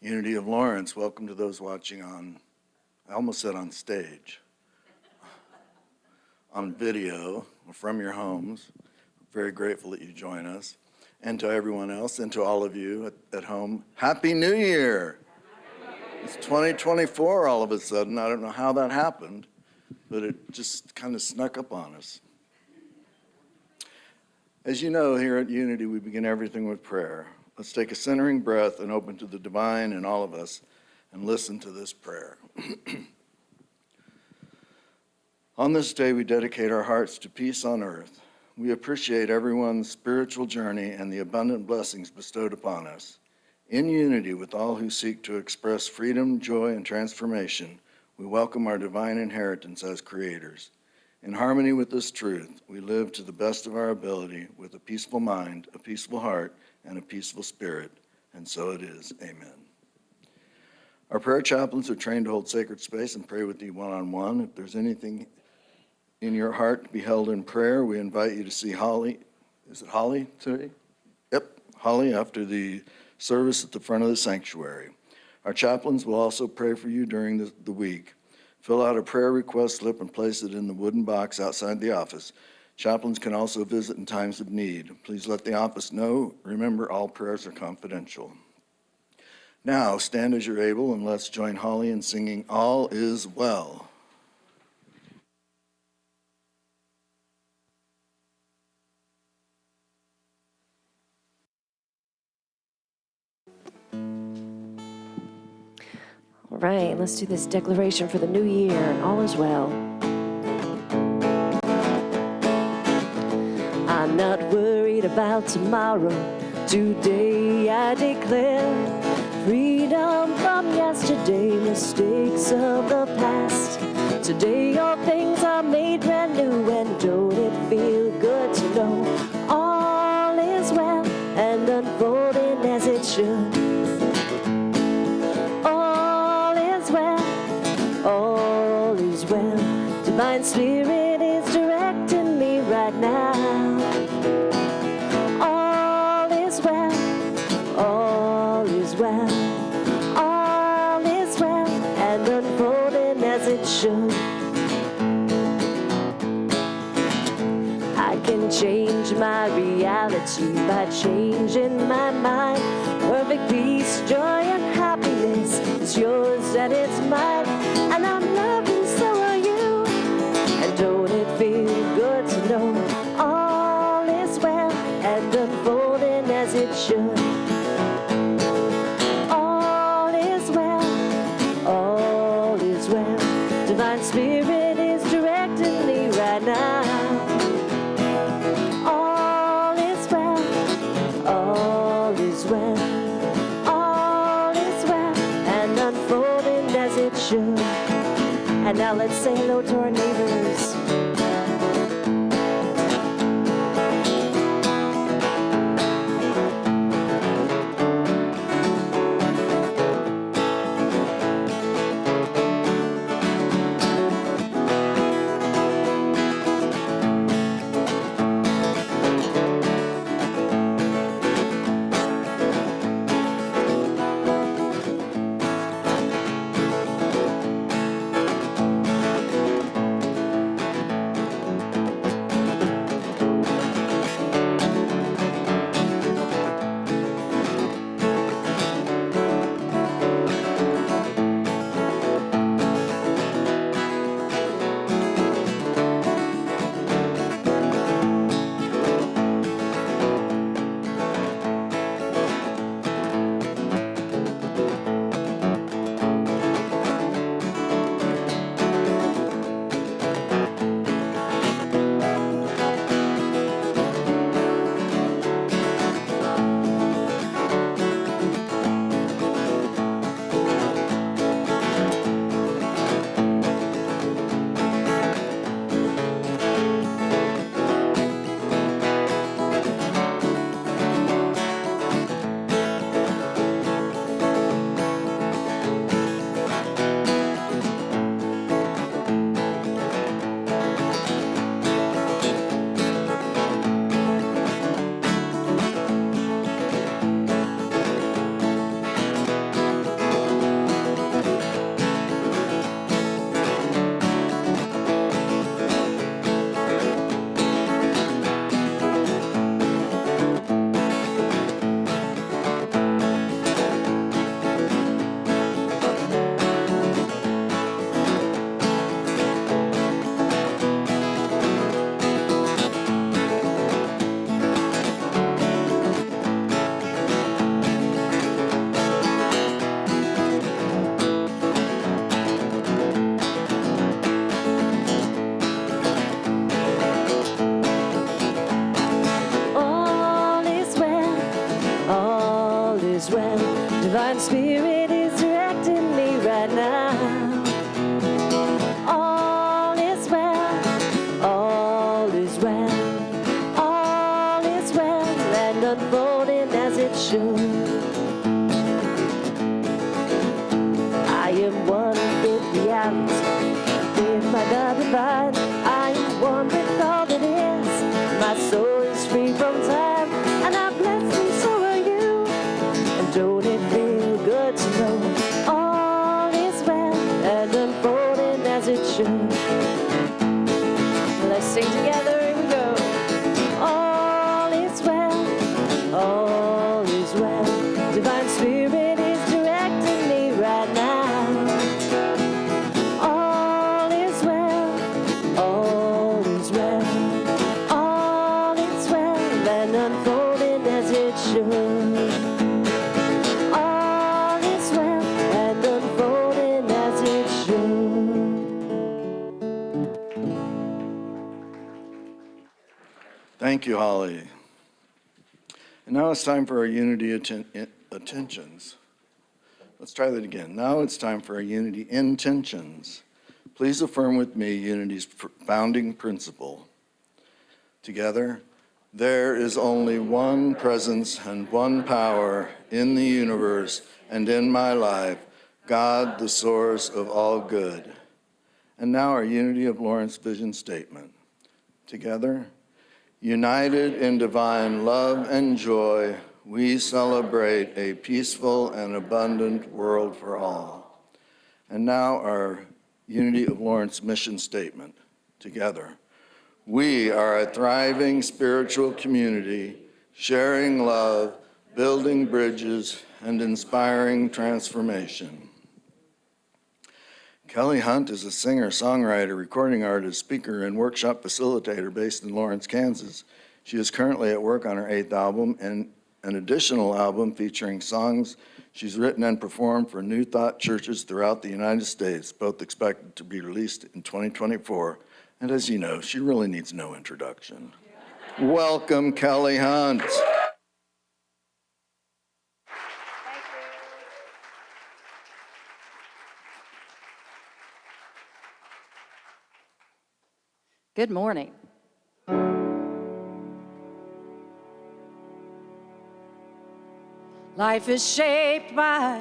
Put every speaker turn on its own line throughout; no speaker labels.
Unity of Lawrence, welcome to those watching on, I almost said on stage, on video from your homes. Very grateful that you join us. And to everyone else and to all of you at home, Happy New Year! It's 2024 all of a sudden. I don't know how that happened, but it just kind of snuck up on us. As you know, here at Unity, we begin everything with prayer. Let's take a centering breath and open to the divine in all of us and listen to this prayer. On this day, we dedicate our hearts to peace on earth. We appreciate everyone's spiritual journey and the abundant blessings bestowed upon us. In unity with all who seek to express freedom, joy, and transformation, we welcome our divine inheritance as creators. In harmony with this truth, we live to the best of our ability with a peaceful mind, a peaceful heart, and a peaceful spirit, and so it is. Amen. Our prayer chaplains are trained to hold sacred space and pray with you one-on-one. If there's anything in your heart to be held in prayer, we invite you to see Holly. Is it Holly today? Yep, Holly after the service at the front of the sanctuary. Our chaplains will also pray for you during the week. Fill out a prayer request slip and place it in the wooden box outside the office. Chaplains can also visit in times of need. Please let the office know. Remember, all prayers are confidential. Now, stand as you're able and let's join Holly in singing All Is Well.
All right, let's do this declaration for the new year, and all is well. I'm not worried about tomorrow. Today I declare freedom from yesterday, mistakes of the past. Today all things are made brand new, and don't it feel good to know all is well and unfolding as it should. All is well. Divine Spirit is directing me right now. All is well. All is well. All is well and unfolding as it should. I can change my reality by changing my mind. Perfect peace, joy, and happiness is yours and it's mine. And I'm loving, so are you. And don't it feel good to know all is well and unfolding as it should. All is well. All is well. Divine Spirit is directing me right now. All is well. All is well. All is well and unfolding as it should. And now let's say hello to our neighbors. Spirit is directing me right now. All is well, all is well, all is well, and unfolding as it should. I am one with reality, with my God divine. I am one with all that is. My soul is free from time, and I'm blessed, and so are you. And don't it feel good to know all is well and unfolding as it should? Let's sing together, here we go. All is well, all is well. Divine Spirit is directing me right now. All is well, all is well, all is well and unfolding as it should. All is well and unfolding as it should.
Thank you, Holly. And now it's time for our unity attentions. Let's try that again. Now it's time for our unity intentions. Please affirm with me unity's founding principle. Together, there is only one presence and one power in the universe and in my life, God, the source of all good. And now our Unity of Lawrence vision statement. Together, united in divine love and joy, we celebrate a peaceful and abundant world for all. And now our Unity of Lawrence mission statement. Together, we are a thriving spiritual community, sharing love, building bridges, and inspiring transformation. Kelley Hunt is a singer, songwriter, recording artist, speaker, and workshop facilitator based in Lawrence, Kansas. She is currently at work on her 8th album and an additional album featuring songs she's written and performed for New Thought churches throughout the United States, both expected to be released in 2024. And as you know, she really needs no introduction. Welcome, Kelley Hunt.
Good morning. Life is shaped by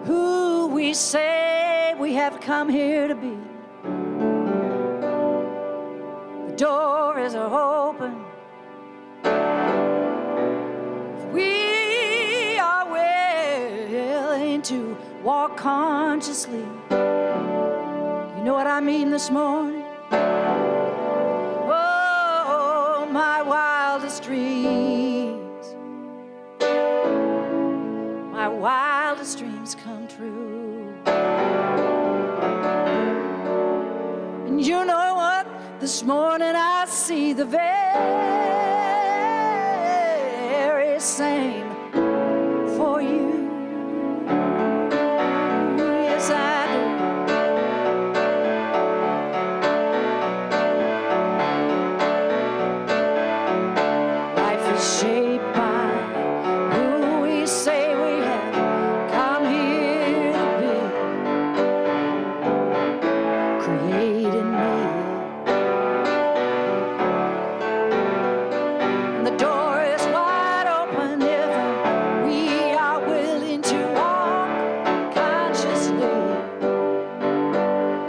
who we say we have come here to be. The door is open. We are willing to walk consciously. You know what I mean this morning? Oh, my wildest dreams, my wildest dreams come true. And you know what? This morning I see the very same for you. Yes, I do. Shaped by who we say we have come here to be. Created me. And the door is wide open if we are willing to walk consciously.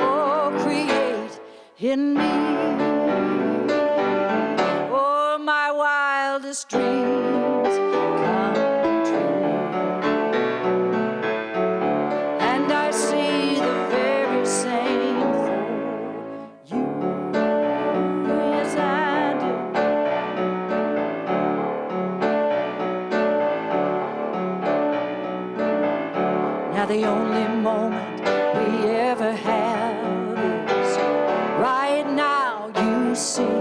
Oh, create in me. Wildest dreams come true, and I see the very same for you. Yes, I do. Now the only moment we ever have is right now. You see.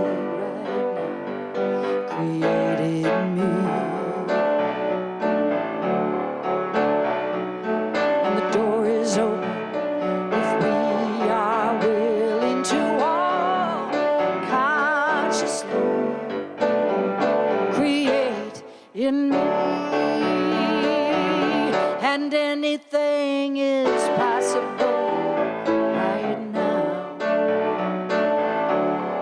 Created me, and the door is open if we are willing to walk consciously. Create in me, and anything is possible right now.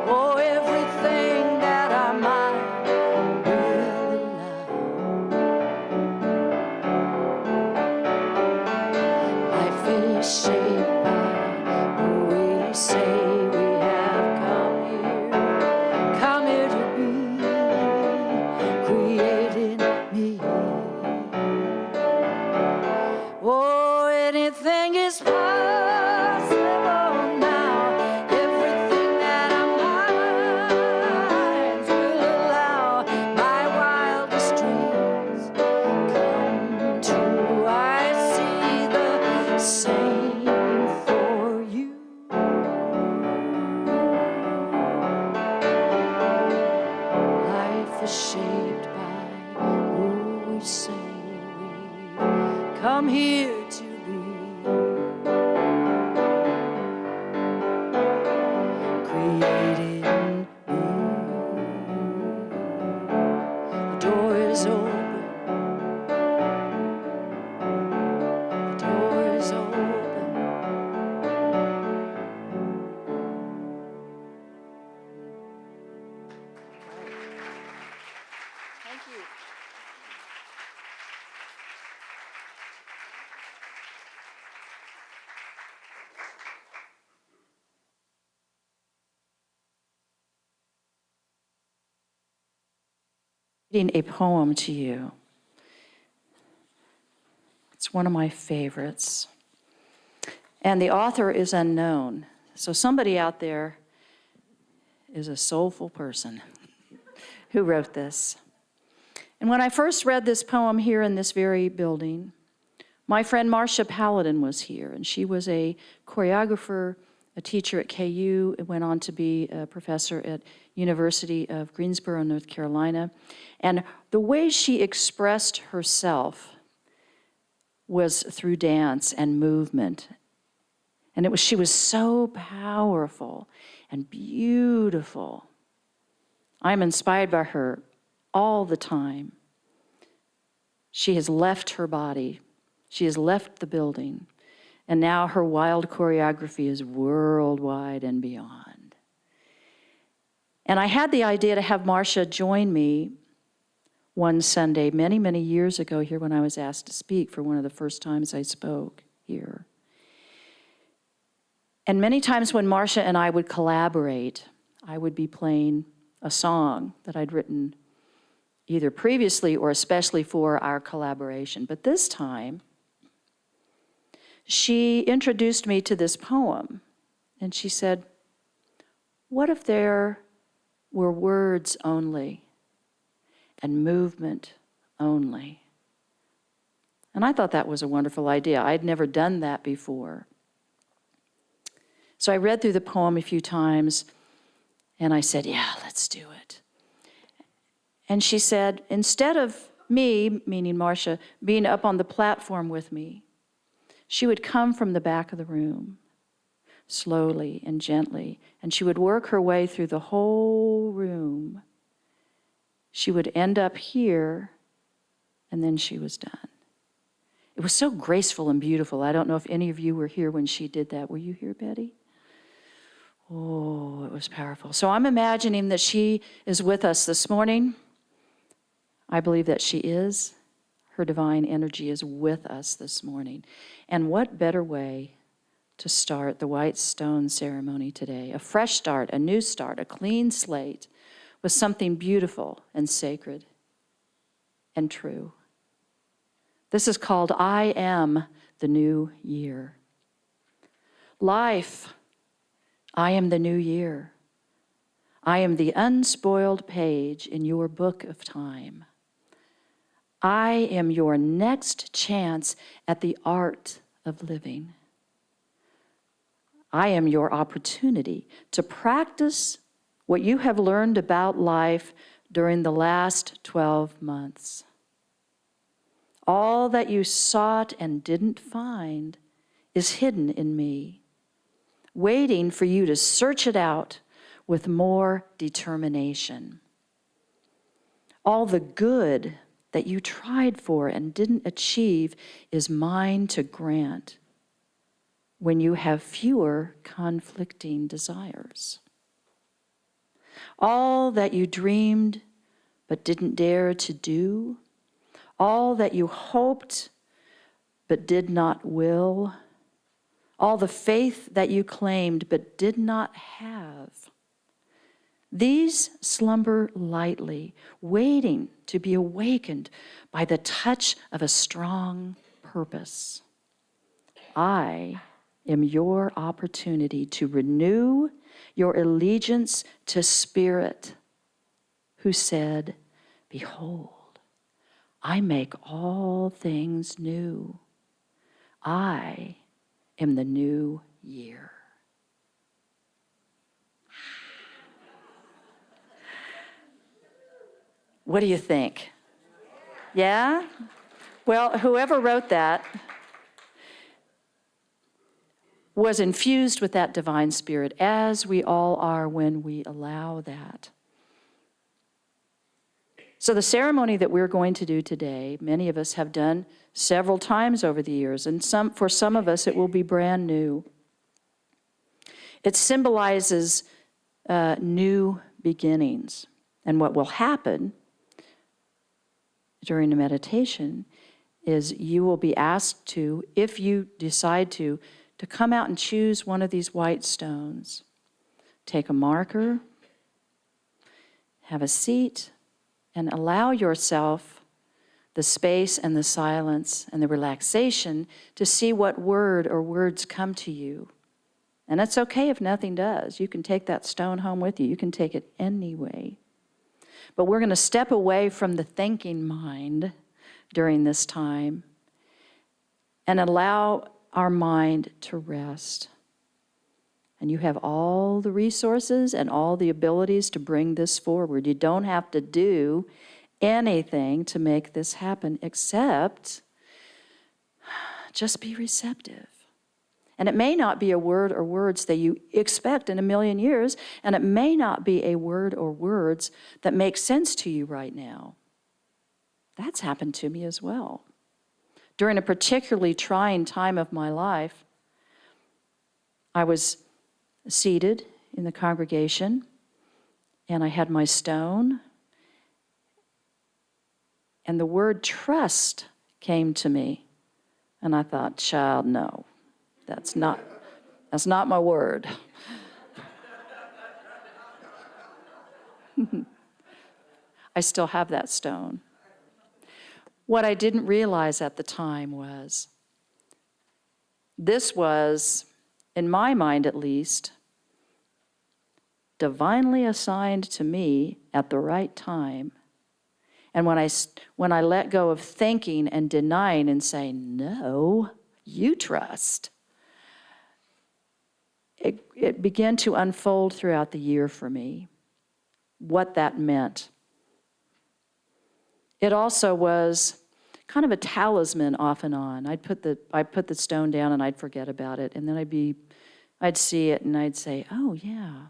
Oh, everything that our mind will allow. Life is shaped by who we say we have come here to be, creating me. Oh, anything is possible now. Everything that our minds will allow. My wildest dreams come true. I see the same for you. Life is shaped by who we say we've come here to be, creating me. The door is open. The door is open. Thank you. Reading a poem to you. It's one of my favorites. And the author is unknown. So somebody out there is a soulful person who wrote this. And when I first read this poem here in this very building, my friend Marcia Paladin was here, and she was a choreographer, a teacher at KU, and went on to be a professor at University of Greensboro, North Carolina. And the way she expressed herself was through dance and movement. And she was so powerful and beautiful. I'm inspired by her all the time. She has left her body. She has left the building. And now her wild choreography is worldwide and beyond. And I had the idea to have Marcia join me one Sunday many, many years ago here when I was asked to speak for one of the first times I spoke here. And many times when Marcia and I would collaborate, I would be playing a song that I'd written either previously or especially for our collaboration. But this time, she introduced me to this poem, and she said, what if there were words only and movement only? And I thought that was a wonderful idea. I'd never done that before. So I read through the poem a few times, and I said, yeah, let's do it. And she said, instead of me, meaning Marcia, being up on the platform with me, she would come from the back of the room, slowly and gently, and she would work her way through the whole room. She would end up here, and then she was done. It was so graceful and beautiful. I don't know if any of you were here when she did that. Were you here, Betty? Oh, it was powerful. So I'm imagining that she is with us this morning. I believe that she is. Her divine energy is with us this morning. And what better way to start the White Stone ceremony today? A fresh start, a new start, a clean slate with something beautiful and sacred and true. This is called I Am the New Year. Life, I am the new year. I am the unspoiled page in your book of time. I am your next chance at the art of living. I am your opportunity to practice what you have learned about life during the last 12 months. All that you sought and didn't find is hidden in me, waiting for you to search it out with more determination. All the good that you tried for and didn't achieve is mine to grant when you have fewer conflicting desires. All that you dreamed but didn't dare to do, all that you hoped but did not will, all the faith that you claimed but did not have, these slumber lightly, waiting to be awakened by the touch of a strong purpose. I am your opportunity to renew your allegiance to Spirit, who said, "Behold, I make all things new. I am the new year." What do you think? Yeah? Well, whoever wrote that was infused with that divine spirit, as we all are when we allow that. So the ceremony that we're going to do today, many of us have done several times over the years, and for some of us it will be brand new. It symbolizes new beginnings. And what will happen during the meditation is you will be asked to, if you decide to come out and choose one of these white stones. Take a marker, have a seat, and allow yourself the space and the silence and the relaxation to see what word or words come to you. And it's okay if nothing does. You can take that stone home with you. You can take it anyway. But we're going to step away from the thinking mind during this time and allow our mind to rest. And you have all the resources and all the abilities to bring this forward. You don't have to do anything to make this happen except just be receptive. And it may not be a word or words that you expect in a million years, and it may not be a word or words that make sense to you right now. That's happened to me as well. During a particularly trying time of my life, I was seated in the congregation, and I had my stone, and the word trust came to me. And I thought, child, no. That's not my word. I still have that stone. What I didn't realize at the time was this was, in my mind at least, divinely assigned to me at the right time. And when I let go of thinking and denying and saying, no, you trust, it began to unfold throughout the year for me, what that meant. It also was kind of a talisman off and on. I'd put the stone down and I'd forget about it, and then I'd see it and I'd say, oh yeah.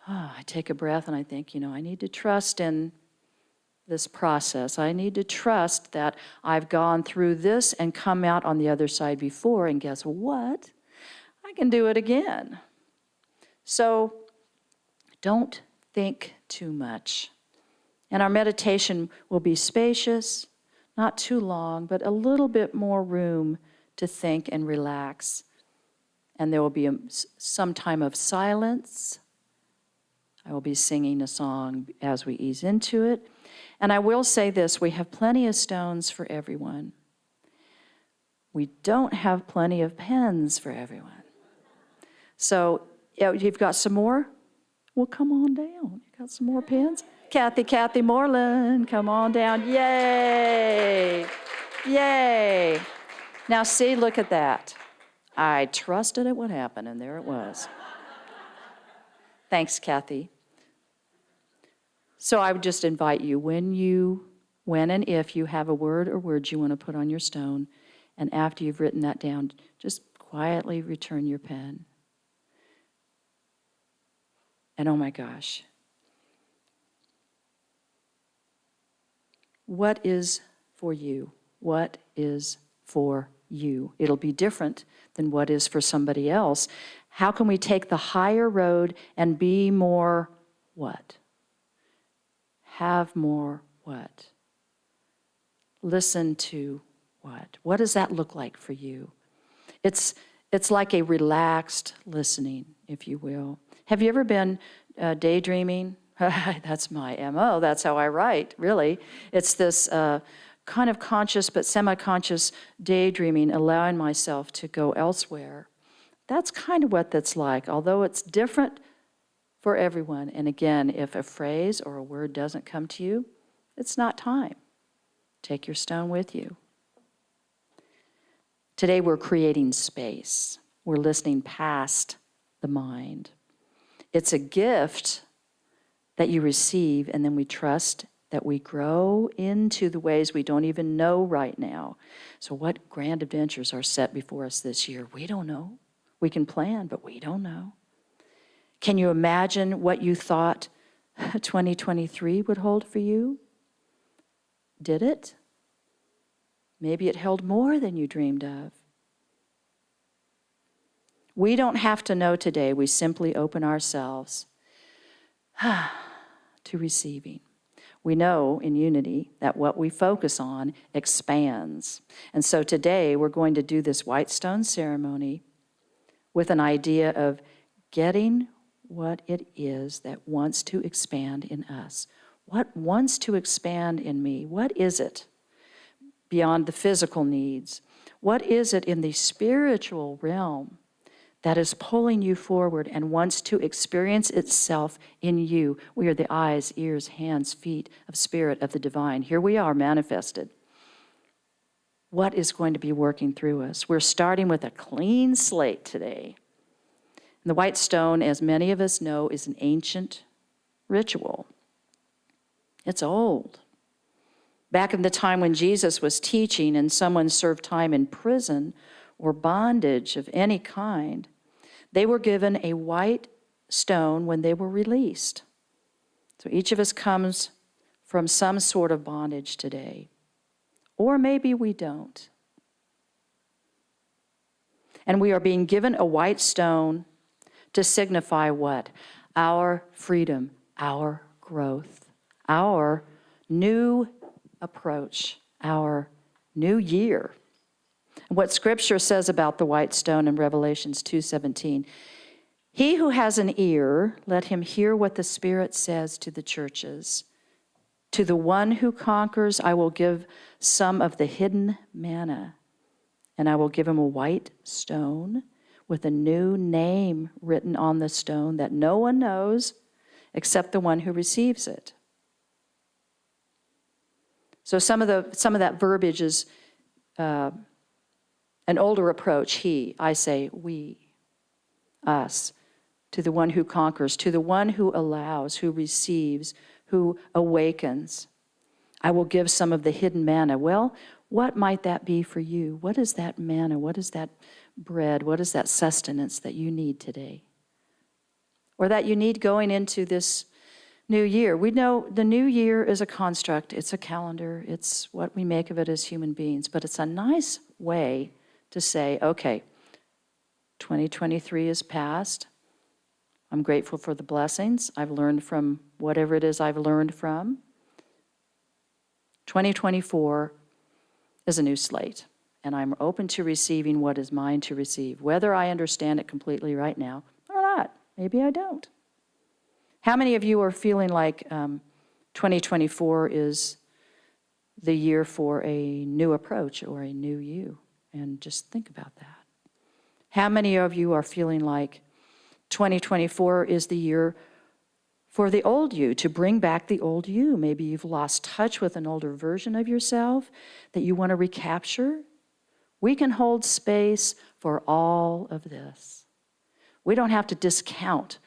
I take a breath and I think, I need to trust in this process. I need to trust that I've gone through this and come out on the other side before, and guess what? I can do it again. So don't think too much. And our meditation will be spacious, not too long, but a little bit more room to think and relax. And there will be some time of silence. I will be singing a song as we ease into it. And I will say this, we have plenty of stones for everyone. We don't have plenty of pens for everyone. So, you've got some more? Well, come on down. You got some more pens? Kathy Moreland, come on down. Yay! Yay! Now see, look at that. I trusted it would happen, and there it was. Thanks, Kathy. So I would just invite you, when and if you have a word or words you want to put on your stone, and after you've written that down, just quietly return your pen. And oh my gosh, what is for you? What is for you? It'll be different than what is for somebody else. How can we take the higher road and be more what? Have more what? Listen to what? What does that look like for you? It's like a relaxed listening, if you will. Have you ever been daydreaming? That's my MO. That's how I write, really. It's this kind of conscious but semi-conscious daydreaming, allowing myself to go elsewhere. That's kind of what that's like, although it's different for everyone. And again, if a phrase or a word doesn't come to you, it's not time. Take your stone with you. Today we're creating space. We're listening past the mind. It's a gift that you receive, and then we trust that we grow into the ways we don't even know right now. So what grand adventures are set before us this year? We don't know. We can plan, but we don't know. Can you imagine what you thought 2023 would hold for you? Did it? Maybe it held more than you dreamed of. We don't have to know today. We simply open ourselves to receiving. We know in unity that what we focus on expands. And so today we're going to do this white stone ceremony with an idea of getting what it is that wants to expand in us. What wants to expand in me? What is it beyond the physical needs? What is it in the spiritual realm that is pulling you forward and wants to experience itself in you? We are the eyes, ears, hands, feet of spirit of the divine. Here we are manifested. What is going to be working through us? We're starting with a clean slate today. And the white stone, as many of us know, is an ancient ritual. It's old. Back in the time when Jesus was teaching and someone served time in prison or bondage of any kind, they were given a white stone when they were released. So each of us comes from some sort of bondage today. Or maybe we don't. And we are being given a white stone to signify what? Our freedom, our growth, our new approach, our new year. What Scripture says about the white stone in Revelations 2:17, he who has an ear, let him hear what the Spirit says to the churches. To the one who conquers, I will give some of the hidden manna, and I will give him a white stone with a new name written on the stone that no one knows except the one who receives it. So some of that verbiage is an older approach. He, I say we, us, to the one who conquers, to the one who allows, who receives, who awakens. I will give some of the hidden manna. Well, what might that be for you? What is that manna? What is that bread? What is that sustenance that you need today? Or that you need going into this new year? We know the new year is a construct. It's a calendar. It's what we make of it as human beings. But it's a nice way to say, okay, 2023 is past. I'm grateful for the blessings I've learned from whatever it is I've learned from. 2024 is a new slate, and I'm open to receiving what is mine to receive, whether I understand it completely right now or not. Maybe I don't. How many of you are feeling like 2024 is the year for a new approach or a new you? And just think about that. How many of you are feeling like 2024 is the year for the old you, to bring back the old you? Maybe you've lost touch with an older version of yourself that you want to recapture. We can hold space for all of this. We don't have to discount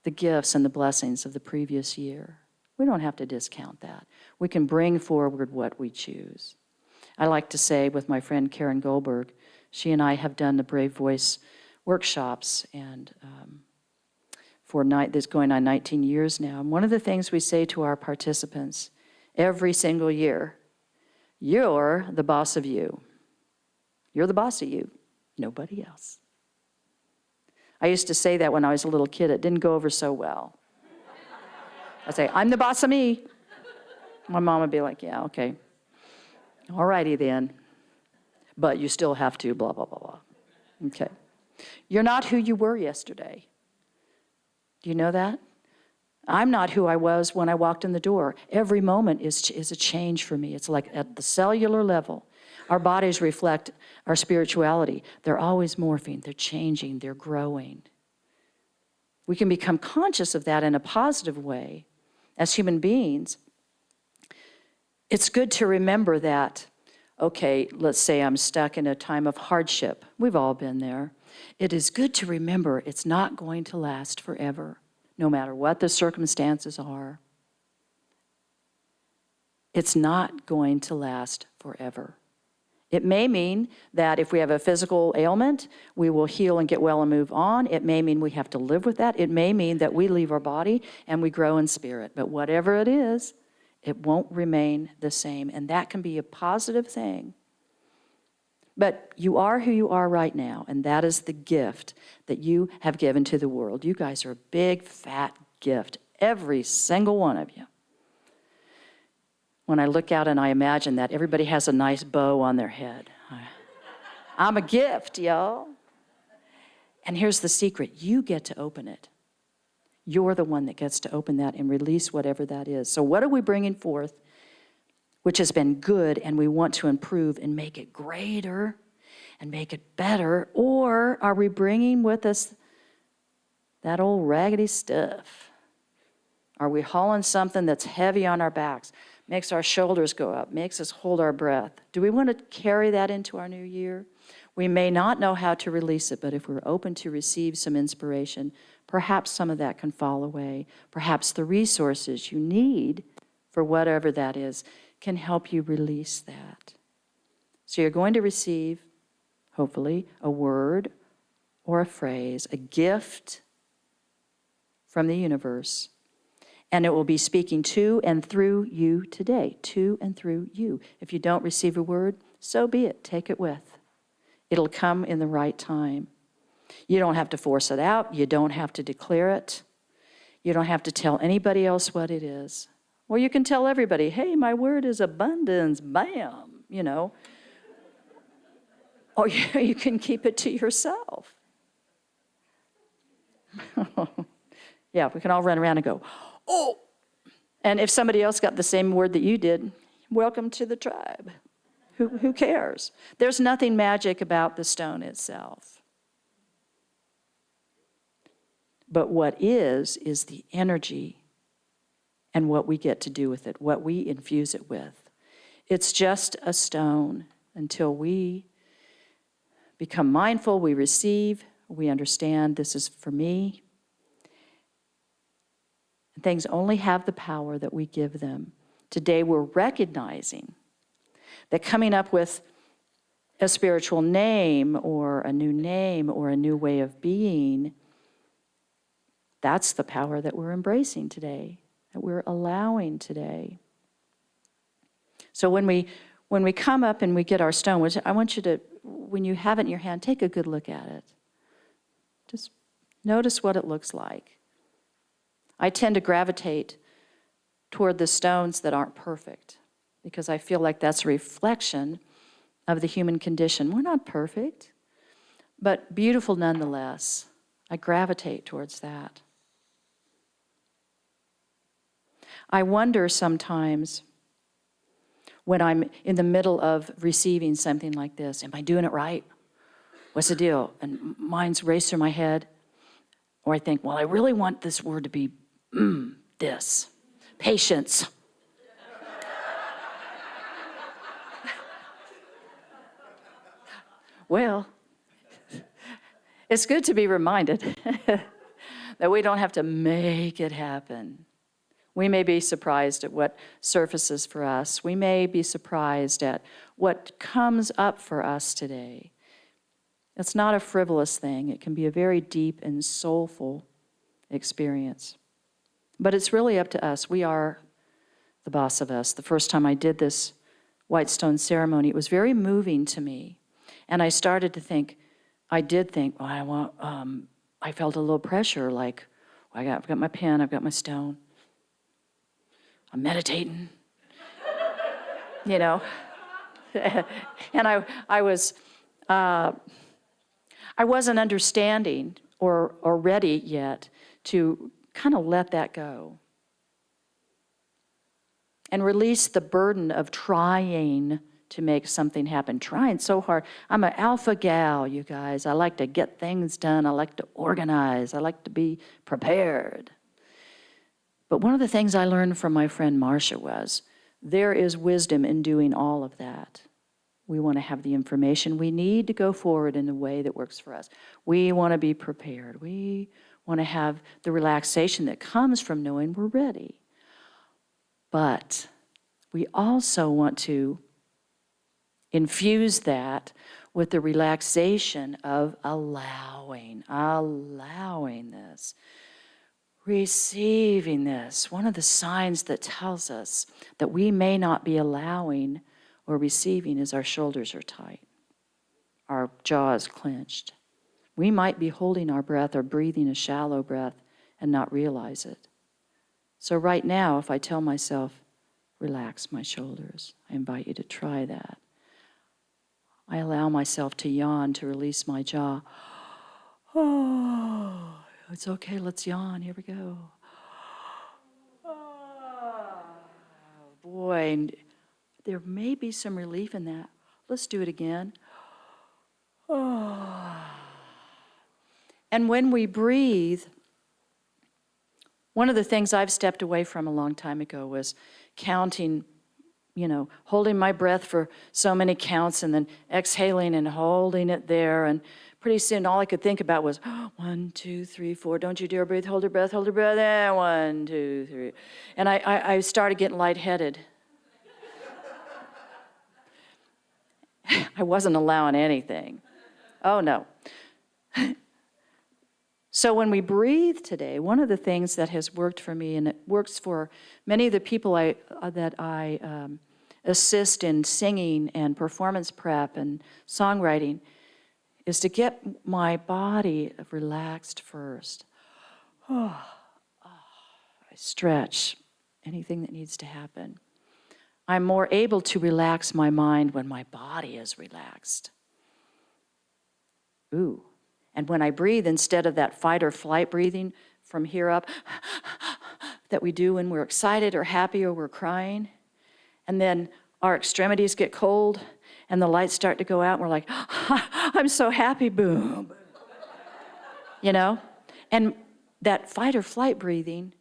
the gifts and the blessings of the previous year. We don't have to discount that. We can bring forward what we choose. I like to say with my friend Karen Goldberg, she and I have done the Brave Voice workshops, and for that's going on 19 years now. And one of the things we say to our participants every single year. You're the boss of you. You're the boss of you, nobody else. I used to say that when I was a little kid. It didn't go over so well. I'd say, I'm the boss of me. My mom would be like, yeah, okay. All righty then. But you still have to, blah, blah, blah, blah. Okay. You're not who you were yesterday. Do you know that? I'm not who I was when I walked in the door. Every moment is a change for me. It's like at the cellular level. Our bodies reflect our spirituality. They're always morphing. They're changing. They're growing. We can become conscious of that in a positive way as human beings. It's good to remember that, okay, let's say I'm stuck in a time of hardship. We've all been there. It is good to remember it's not going to last forever, no matter what the circumstances are. It's not going to last forever. It may mean that if we have a physical ailment, we will heal and get well and move on. It may mean we have to live with that. It may mean that we leave our body and we grow in spirit. But whatever it is, it won't remain the same. And that can be a positive thing. But you are who you are right now, and that is the gift that you have given to the world. You guys are a big, fat gift, every single one of you. When I look out and I imagine that everybody has a nice bow on their head. I'm a gift, y'all. And here's the secret. You get to open it. You're the one that gets to open that and release whatever that is. So what are we bringing forth, which has been good, and we want to improve and make it greater and make it better? Or are we bringing with us that old raggedy stuff? Are we hauling something that's heavy on our backs, makes our shoulders go up, makes us hold our breath? Do we want to carry that into our new year? We may not know how to release it, but if we're open to receive some inspiration, perhaps some of that can fall away. Perhaps the resources you need for whatever that is can help you release that. So you're going to receive, hopefully, a word or a phrase, a gift from the universe. And it will be speaking to and through you today, to and through you. If you don't receive a word, so be it. Take it with. It'll come in the right time. You don't have to force it out. You don't have to declare it. You don't have to tell anybody else what it is. Or you can tell everybody, hey, my word is abundance, bam, you know. Or you can keep it to yourself. Yeah, we can all run around and go, oh. And if somebody else got the same word that you did, welcome to the tribe. Who cares? There's nothing magic about the stone itself. But what is the energy and what we get to do with it, what we infuse it with. It's just a stone until we become mindful, we receive, we understand this is for me. Things only have the power that we give them. Today we're recognizing that coming up with a spiritual name or a new way of being, that's the power that we're embracing today, that we're allowing today. So when we come up and we get our stone, which I want you to, when you have it in your hand, take a good look at it. Just notice what it looks like. I tend to gravitate toward the stones that aren't perfect because I feel like that's a reflection of the human condition. We're not perfect, but beautiful nonetheless. I gravitate towards that. I wonder sometimes when I'm in the middle of receiving something like this, am I doing it right? What's the deal? And minds race through my head. Or I think, well, I really want this word to be this. Patience. Well, it's good to be reminded that we don't have to make it happen. We may be surprised at what surfaces for us. We may be surprised at what comes up for us today. It's not a frivolous thing. It can be a very deep and soulful experience. But it's really up to us. We are the boss of us, the first time I did this white stone ceremony, it was very moving to me. And I started to think, I felt a little pressure, like, I've got my pen, I've got my stone, I'm meditating, you know. And I wasn't understanding or ready yet to kind of let that go and release the burden of trying to make something happen, trying so hard. I'm an alpha gal, you guys. I like to get things done. I like to organize. I like to be prepared. But one of the things I learned from my friend Marcia was there is wisdom in doing all of that. We want to have the information. We need to go forward in a way that works for us. We want to be prepared. We want to have the relaxation that comes from knowing we're ready. But we also want to infuse that with the relaxation of allowing this, receiving this. One of the signs that tells us that we may not be allowing or receiving is our shoulders are tight, our jaw is clenched. We might be holding our breath or breathing a shallow breath and not realize it. So right now, if I tell myself, relax my shoulders, I invite you to try that. I allow myself to yawn to release my jaw. Oh, it's okay, let's yawn, here we go. Oh, boy, and there may be some relief in that. Let's do it again. Oh. And when we breathe, one of the things I've stepped away from a long time ago was counting, holding my breath for so many counts and then exhaling and holding it there. And pretty soon all I could think about was 1, 2, 3, 4. Don't you dare breathe. Hold your breath. Hold your breath. And 1, 2, 3. And I started getting lightheaded. I wasn't allowing anything. Oh, no. So when we breathe today, one of the things that has worked for me, and it works for many of the people that I assist in singing and performance prep and songwriting, is to get my body relaxed first. I stretch anything that needs to happen. I'm more able to relax my mind when my body is relaxed. Ooh. And when I breathe, instead of that fight or flight breathing from here up that we do when we're excited or happy or we're crying, and then our extremities get cold and the lights start to go out and we're like, I'm so happy, boom. And that fight or flight breathing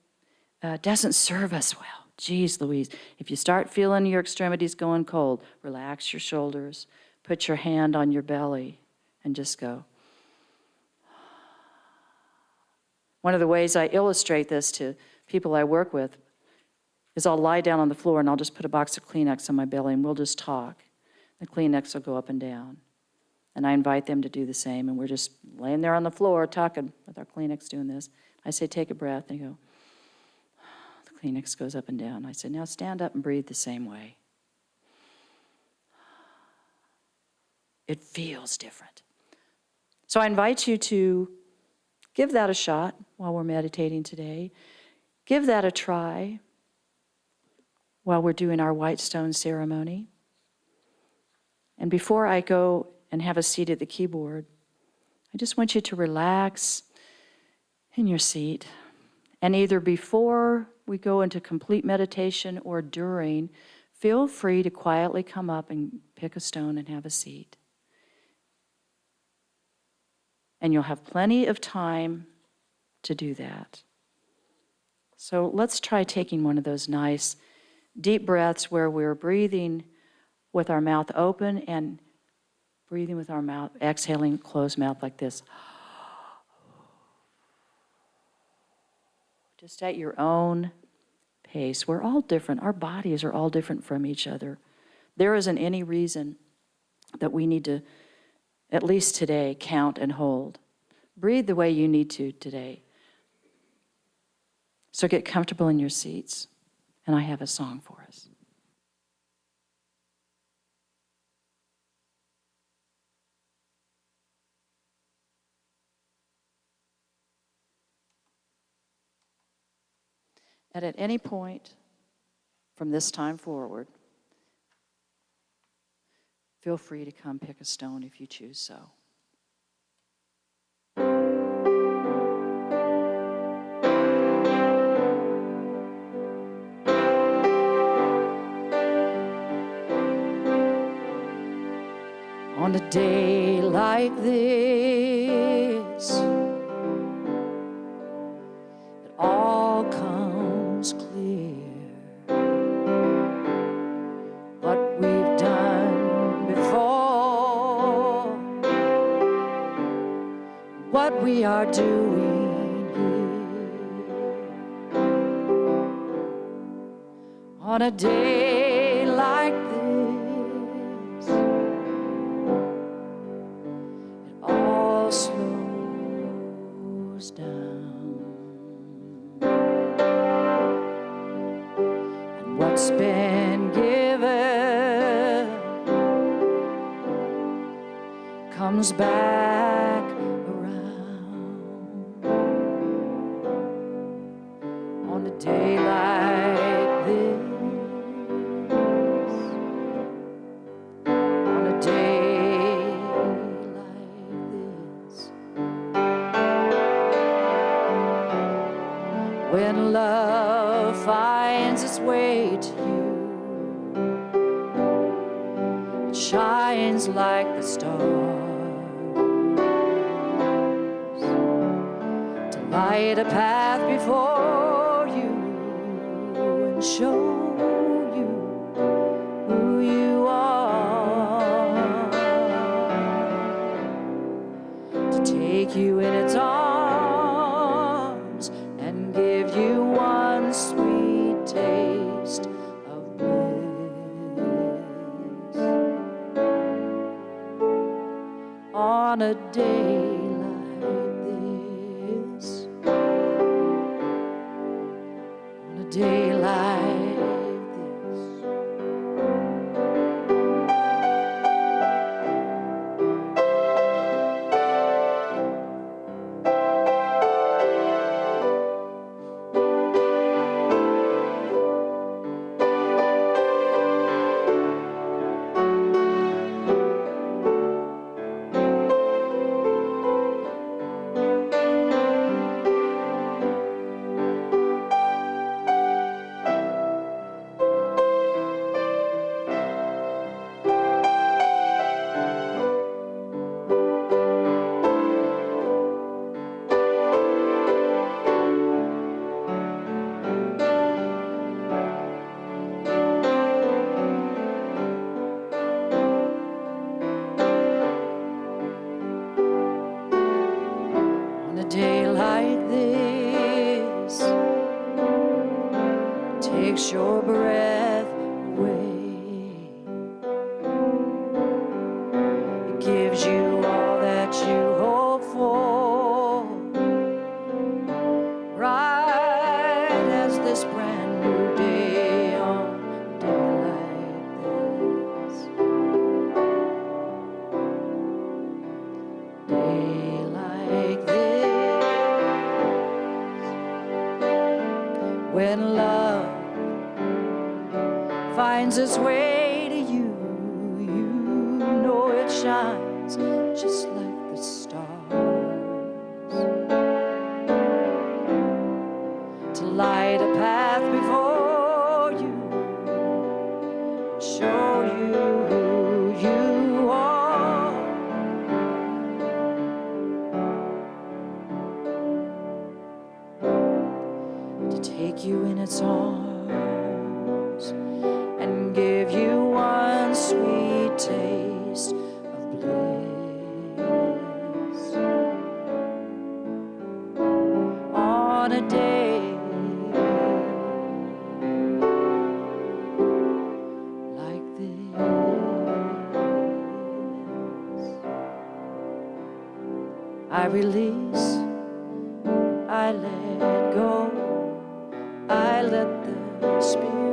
doesn't serve us well. Geez Louise, if you start feeling your extremities going cold, relax your shoulders, put your hand on your belly, and just go. One of the ways I illustrate this to people I work with is I'll lie down on the floor and I'll just put a box of Kleenex on my belly and we'll just talk. The Kleenex will go up and down. And I invite them to do the same, and we're just laying there on the floor talking with our Kleenex doing this. I say, take a breath, and they go, the Kleenex goes up and down. I say, now stand up and breathe the same way. It feels different. So I invite you to give that a shot while we're meditating today. Give that a try while we're doing our white stone ceremony. And before I go and have a seat at the keyboard, I just want you to relax in your seat. And either before we go into complete meditation or during, feel free to quietly come up and pick a stone and have a seat. And you'll have plenty of time to do that. So let's try taking one of those nice deep breaths where we're breathing with our mouth open and breathing with our mouth, exhaling, closed mouth like this. Just at your own pace. We're all different. Our bodies are all different from each other. There isn't any reason that we need to, at least today, count and hold. Breathe the way you need to today. So get comfortable in your seats. and I have a song for us. And at any point from this time forward, feel free to come pick a stone if you choose so. On a day like this, it all comes clear. What we've done before, what we are doing here. On a day like this, all slows down, and what's been given comes back around. On a day like this, on a day like this, when love finds its way to you, it shines like the stars to light a path before you and show you who you are, to take you in its arms and give you one sweet taste of bliss. On a day like this, on a day like this. On a day like this, it takes your breath away. It gives you all that you hope for, right as this brand new day on a day like this. Day like this, when love finds its way to you, you know it shines just like the stars, to light a path before you, show you who you are, to take you in its arms and give you one sweet taste of bliss. On a day like this, I release, I let go, I let the Spirit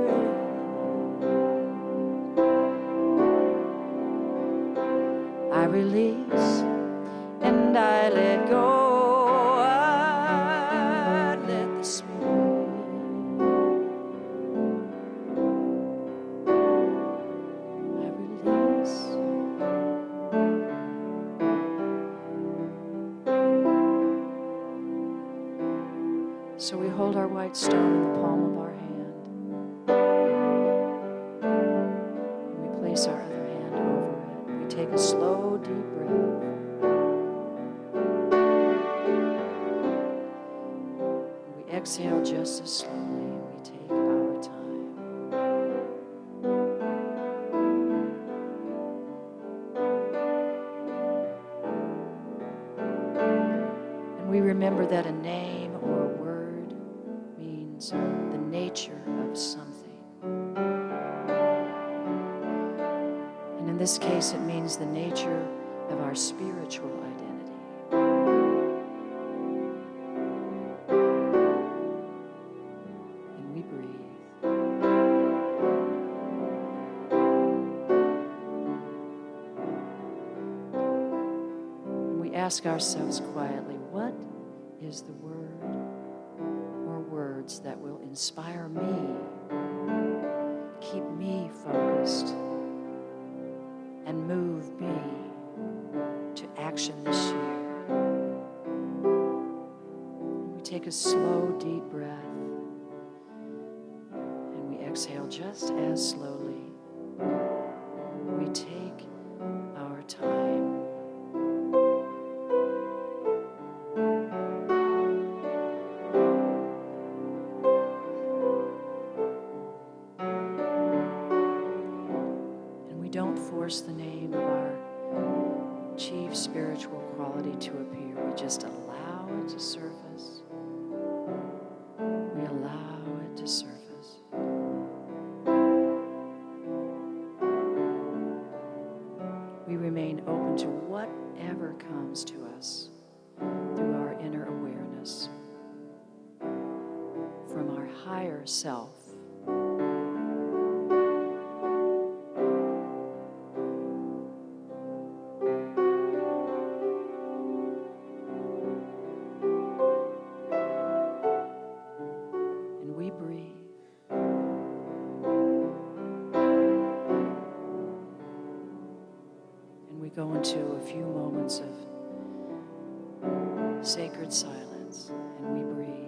release and I let go. I let the Spirit. I release. So we hold our white stone in the palm of our hand. And we place our other hand over it. We take a slow, deep breath. And we exhale just as slowly. We take our time. And we remember that a name or a word means the nature of something. And in this case, it means the nature of our spiritual identity. And we breathe. And we ask ourselves quietly, what is the word or words that will inspire me, keep me focused, and move me to action this year? We take a slow, deep breath, and we exhale just as slowly. We take our time. And we don't force the name of our chief spiritual quality to appear. We just allow it to surface. We allow it to surface. We remain open to whatever comes to us through our inner awareness from our higher self. And we breathe. And we go into a few moments of sacred silence, and we breathe.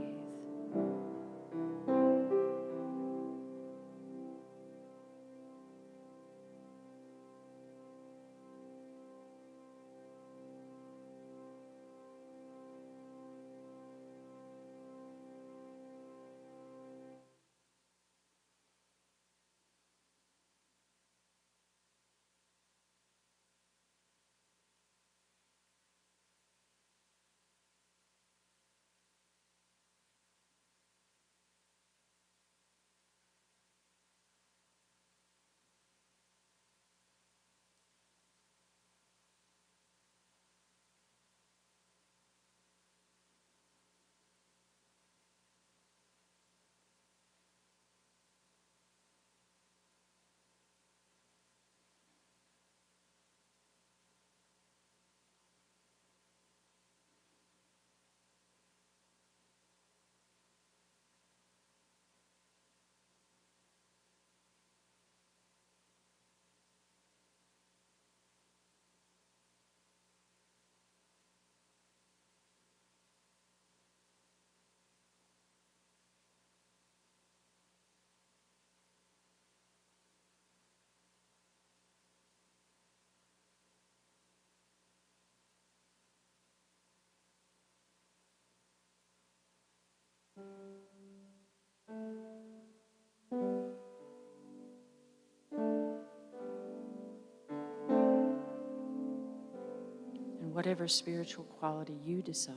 And whatever spiritual quality you decide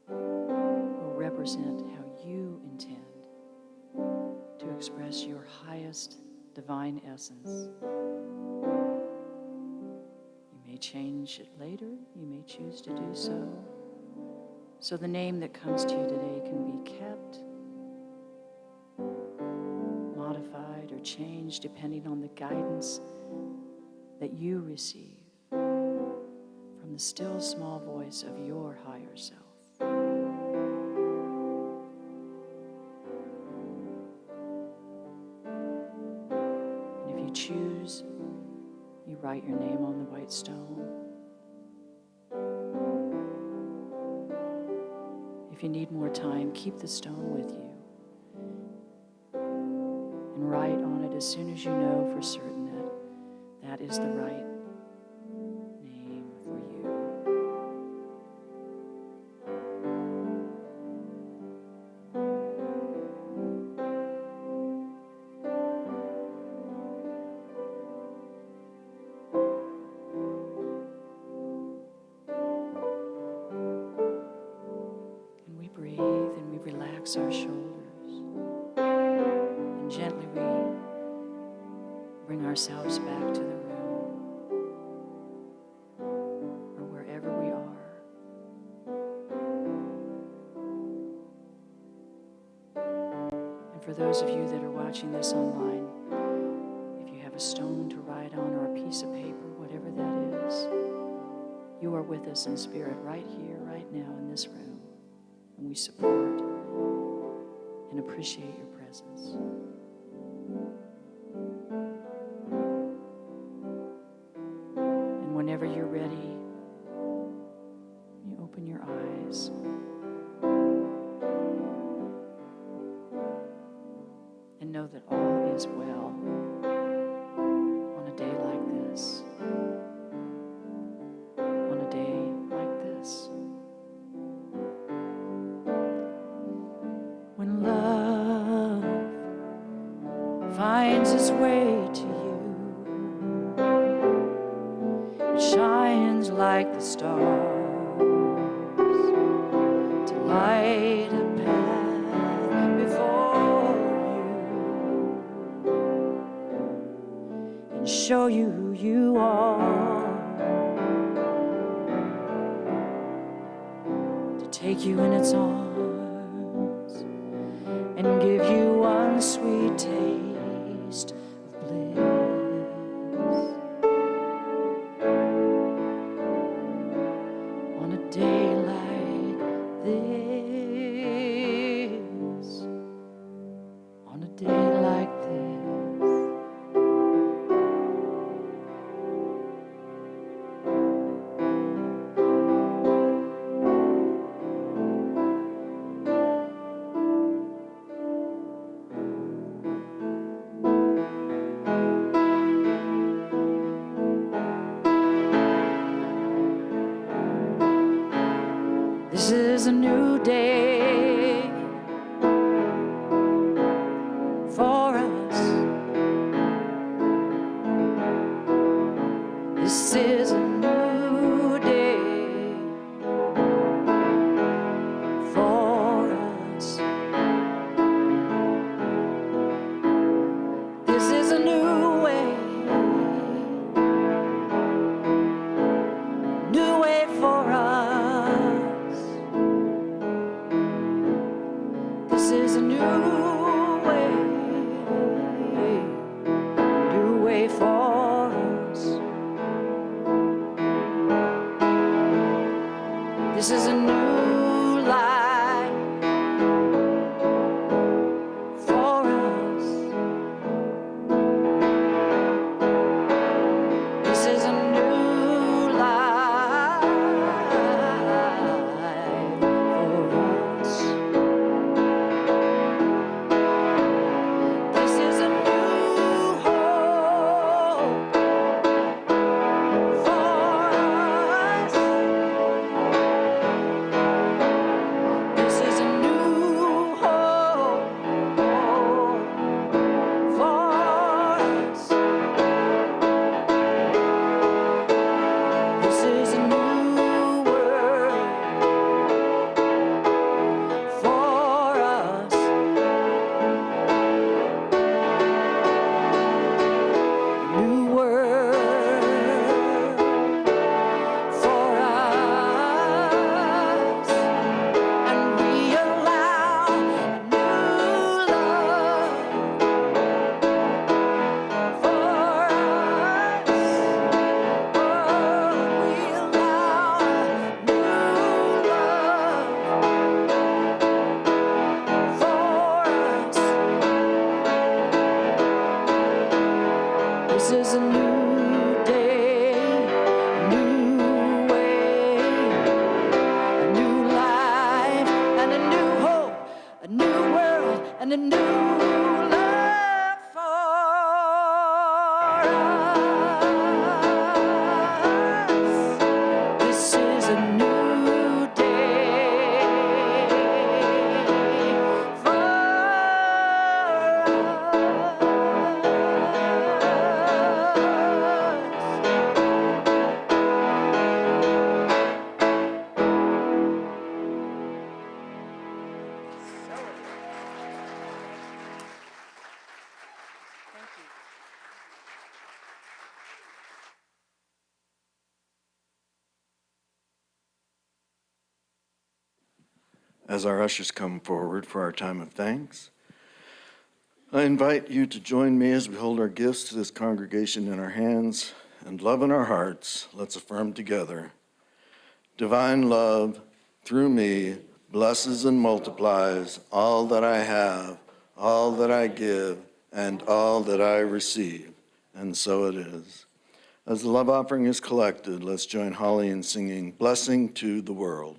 will represent how you intend to express your highest divine essence. You may change it later, you may choose to do so. So the name that comes to you today can be kept, modified, or changed depending on the guidance that you receive. the still small voice of your higher self. And if you choose, you write your name on the white stone. If you need more time, keep the stone with you and write on it as soon as you know for certain that that is the right name for you. And we breathe and we relax our shoulders. And gently we bring ourselves back to the room or wherever we are. And for those of you that are watching this online, if you have a stone to write on or a piece of paper, whatever that is, you are with us in spirit right here, right now in this room. And we support and appreciate your presence. And whenever you're ready, you open your eyes. And know that all is well on a day like this. On a day like this. When love finds its way to you, it shines like the stars to light a path before you and show you who you are, to take you in its arms and give you one sweet taste of bliss. On a day like this, on a day like this. This is a new day for us. This is a new day for us. This is a new way for us. This is a new way for us. This is a new life for us. This is a new life for us. This is a new hope for us. and a new love for us. This is a new day for
As our ushers come forward for our time of thanks, I invite you to join me as we hold our gifts to this congregation in our hands and love in our hearts. Let's affirm together. Divine love, through me, blesses and multiplies all that I have, all that I give, and all that I receive. And so it is. As the love offering is collected, let's join Holly in singing Blessing to the World.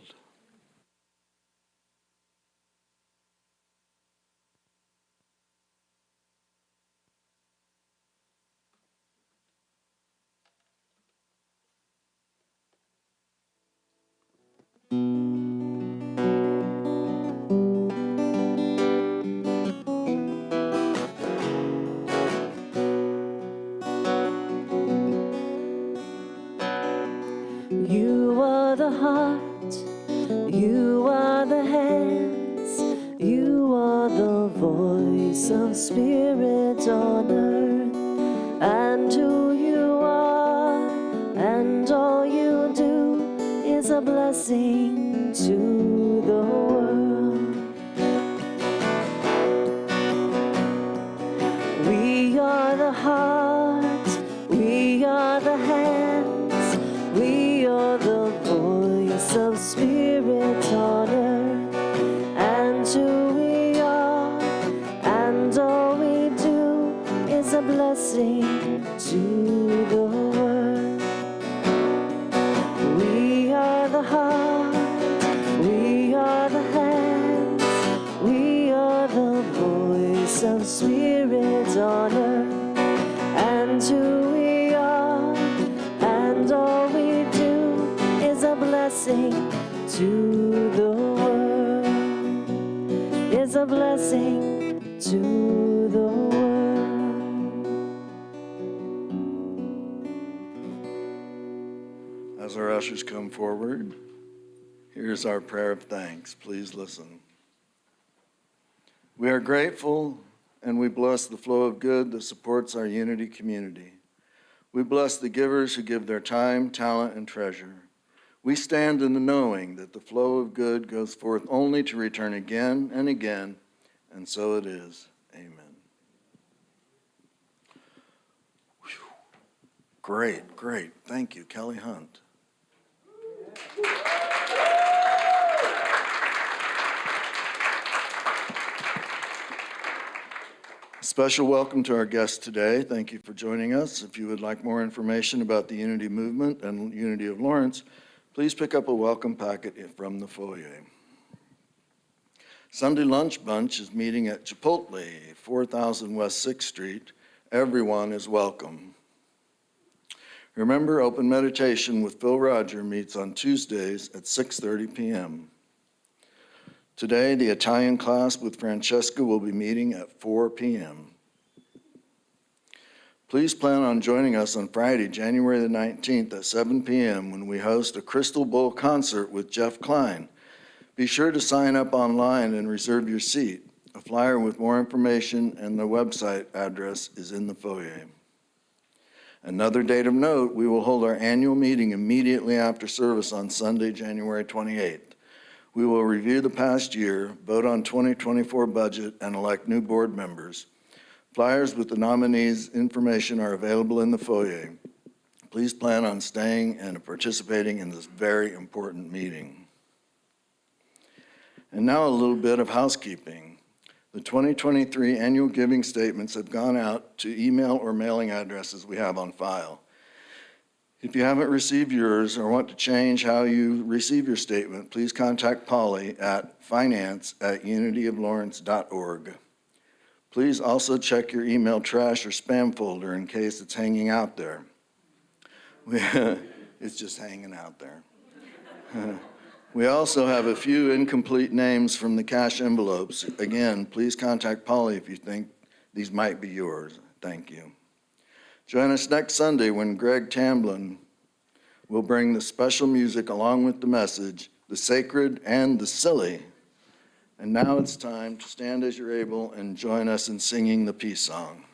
You are the heart, you are the hands, you are the voice of spirit on earth, and who you are, and all you do is a blessing to the world. We are the heart, we are the hands, we are the voice of spirit on earth, and who we are, and all we do is a blessing to the world. We are the heart, we are the hands, we are the voice of spirit on earth, and who we are, and all we do is a blessing to the world, is a blessing to the world.
As our ushers come forward, here's our prayer of thanks. Please listen. We are grateful and we bless the flow of good that supports our Unity community. We bless the givers who give their time, talent, and treasure. We stand in the knowing that the flow of good goes forth only to return again and again, and so it is. Amen. Whew. Great, great. Thank you, Kelley Hunt. Special welcome to our guests today. Thank you for joining us. If you would like more information about the Unity Movement and Unity of Lawrence, please pick up a welcome packet from the foyer. Sunday Lunch Bunch is meeting at Chipotle, 4000 West 6th Street. Everyone is welcome. Remember, open meditation with Phil Roger meets on Tuesdays at 6:30 p.m. Today, the Italian class with Francesca will be meeting at 4 p.m. Please plan on joining us on Friday, January the 19th at 7 p.m. when we host a Crystal Bowl concert with Jeff Klein. Be sure to sign up online and reserve your seat. A flyer with more information and the website address is in the foyer. Another date of note, we will hold our annual meeting immediately after service on Sunday, January 28th. We will review the past year, vote on 2024 budget, and elect new board members. Flyers with the nominees' information are available in the foyer. Please plan on staying and participating in this very important meeting. And now a little bit of housekeeping. The 2023 annual giving statements have gone out to email or mailing addresses we have on file. If you haven't received yours or want to change how you receive your statement, please contact Polly at finance@unityoflawrence.org. Please also check your email trash or spam folder in case it's hanging out there. It's just hanging out there. We also have a few incomplete names from the cash envelopes. Again, please contact Polly if you think these might be yours. Thank you. Join us next Sunday when Greg Tamblin will bring the special music along with the message, the sacred and the silly. And now it's time to stand as you're able and join us in singing the peace song.